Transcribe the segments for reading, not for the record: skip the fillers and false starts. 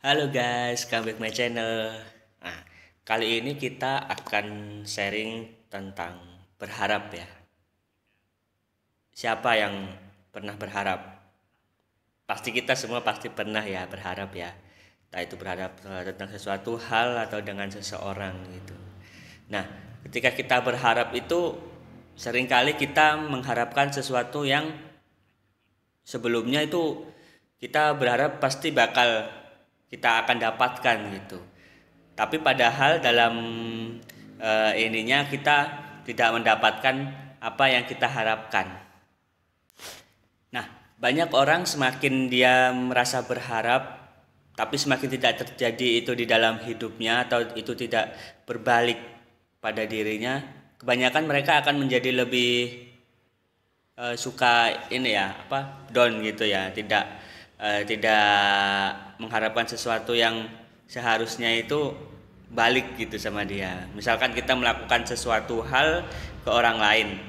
Halo guys, come back my channel. Nah, kali ini kita akan sharing tentang berharap ya. Siapa yang pernah berharap? Pasti kita semua pasti pernah ya berharap ya. Entah itu berharap tentang sesuatu hal atau dengan seseorang gitu. Nah, ketika kita berharap itu seringkali kita mengharapkan sesuatu yang sebelumnya itu kita berharap pasti bakal kita akan dapatkan gitu. Tapi padahal dalam ininya kita tidak mendapatkan apa yang kita harapkan. Nah, banyak orang semakin dia merasa berharap, tapi semakin tidak terjadi itu di dalam hidupnya atau itu tidak berbalik pada dirinya, kebanyakan mereka akan menjadi lebih suka ini ya apa down gitu ya, tidak mengharapkan sesuatu yang seharusnya itu balik gitu sama dia. Misalkan kita melakukan sesuatu hal ke orang lain,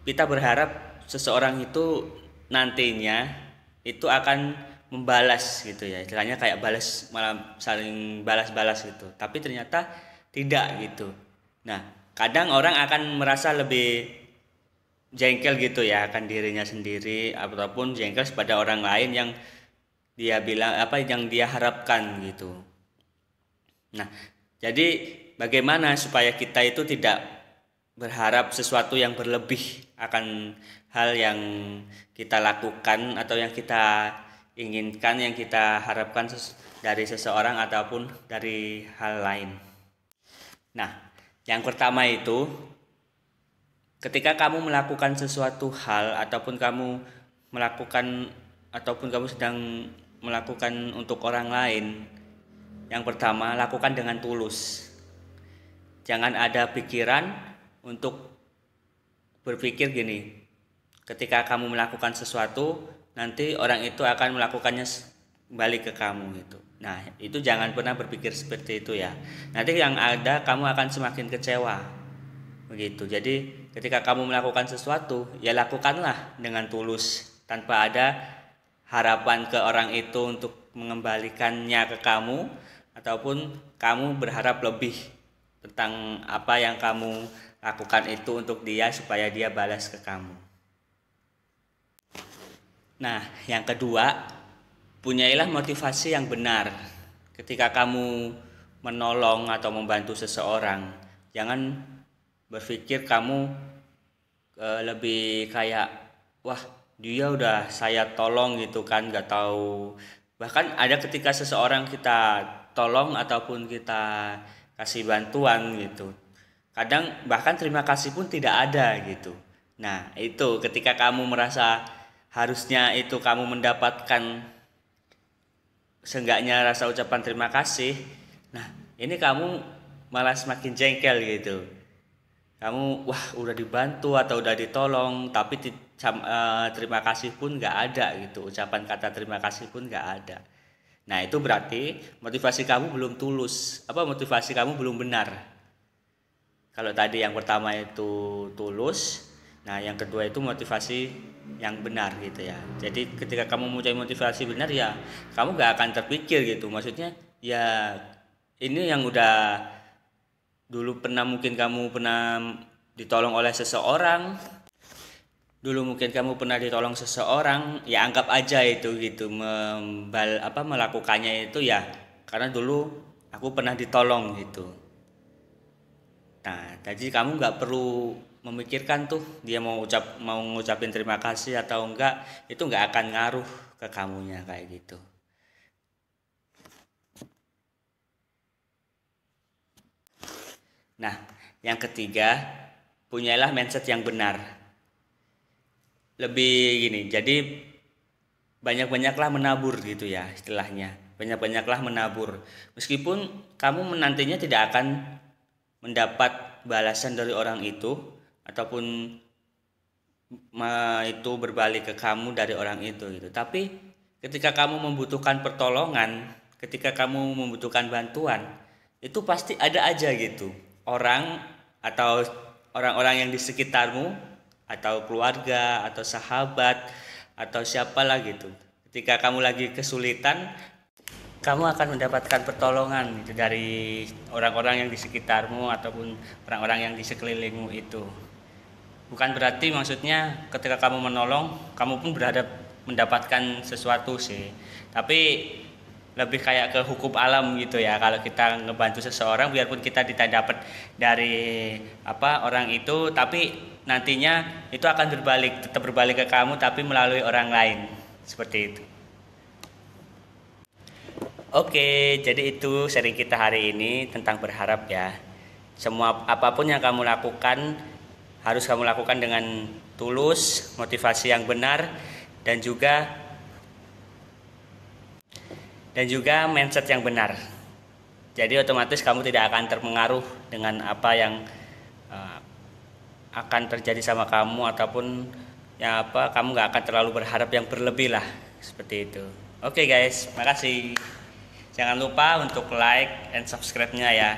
kita berharap seseorang itu nantinya itu akan membalas gitu ya, istilahnya kayak balas, malah saling balas-balas gitu, tapi ternyata tidak gitu. Nah, kadang orang akan merasa lebih jengkel gitu ya akan dirinya sendiri ataupun jengkel pada orang lain yang dia bilang apa yang dia harapkan gitu. Nah, jadi bagaimana supaya kita itu tidak berharap sesuatu yang berlebih akan hal yang kita lakukan atau yang kita inginkan, yang kita harapkan dari seseorang ataupun dari hal lain. Nah, yang pertama itu ketika kamu melakukan sesuatu hal ataupun kamu sedang melakukan untuk orang lain, yang pertama lakukan dengan tulus. Jangan ada pikiran untuk berpikir gini, ketika kamu melakukan sesuatu nanti orang itu akan melakukannya balik ke kamu gitu. Nah, itu jangan pernah berpikir seperti itu ya. Nanti yang ada kamu akan semakin kecewa. Begitu. Jadi, ketika kamu melakukan sesuatu, ya lakukanlah dengan tulus tanpa ada harapan ke orang itu untuk mengembalikannya ke kamu ataupun kamu berharap lebih tentang apa yang kamu lakukan itu untuk dia supaya dia balas ke kamu. Nah, yang kedua, punyailah motivasi yang benar. Ketika kamu menolong atau membantu seseorang, jangan berpikir kamu lebih kayak wah dia udah saya tolong gitu kan, nggak tahu. Bahkan ada ketika seseorang kita tolong ataupun kita kasih bantuan gitu, kadang bahkan terima kasih pun tidak ada gitu. Nah, itu ketika kamu merasa harusnya itu kamu mendapatkan seenggaknya rasa ucapan terima kasih. Nah, ini kamu malah semakin jengkel gitu. Kamu wah udah dibantu atau udah ditolong tapi terima kasih pun nggak ada gitu, ucapan kata terima kasih pun nggak ada. Nah, itu berarti motivasi kamu belum tulus, motivasi kamu belum benar. Kalau tadi yang pertama itu tulus, nah yang kedua itu motivasi yang benar gitu ya. Jadi ketika kamu mencari motivasi benar ya kamu gak akan terpikir gitu. Maksudnya ya ini yang udah dulu mungkin kamu pernah ditolong oleh seseorang. Dulu mungkin kamu pernah ditolong seseorang, ya anggap aja itu gitu melakukannya itu ya karena dulu aku pernah ditolong gitu. Nah, jadi kamu nggak perlu memikirkan tuh dia mau ngucapin terima kasih atau enggak, itu nggak akan ngaruh ke kamunya kayak gitu. Nah, yang ketiga, punyailah mindset yang benar. Lebih gini, jadi banyak-banyaklah menabur gitu ya istilahnya. Banyak-banyaklah menabur. Meskipun kamu nantinya tidak akan mendapat balasan dari orang itu ataupun itu berbalik ke kamu dari orang itu gitu. Tapi ketika kamu membutuhkan pertolongan, ketika kamu membutuhkan bantuan, itu pasti ada aja gitu orang atau orang-orang yang di sekitarmu atau keluarga atau sahabat atau siapalah gitu. Ketika kamu lagi kesulitan, kamu akan mendapatkan pertolongan gitu dari orang-orang yang di sekitarmu ataupun orang-orang yang di sekelilingmu itu. Bukan berarti maksudnya ketika kamu menolong, kamu pun berhadap mendapatkan sesuatu sih. Tapi lebih kayak ke hukum alam gitu ya. Kalau kita ngebantu seseorang, biarpun kita tidak dapat dari orang itu, tapi nantinya itu akan berbalik, tetap berbalik ke kamu, tapi melalui orang lain, seperti itu. Oke, jadi itu sharing kita hari ini tentang berharap ya. Semua apapun yang kamu lakukan harus kamu lakukan dengan tulus, motivasi yang benar, dan juga mindset yang benar. Jadi otomatis kamu tidak akan terpengaruh dengan apa yang akan terjadi sama kamu, ataupun kamu nggak akan terlalu berharap yang berlebih lah, seperti itu. Oke guys, makasih. Jangan lupa untuk like and subscribe-nya ya.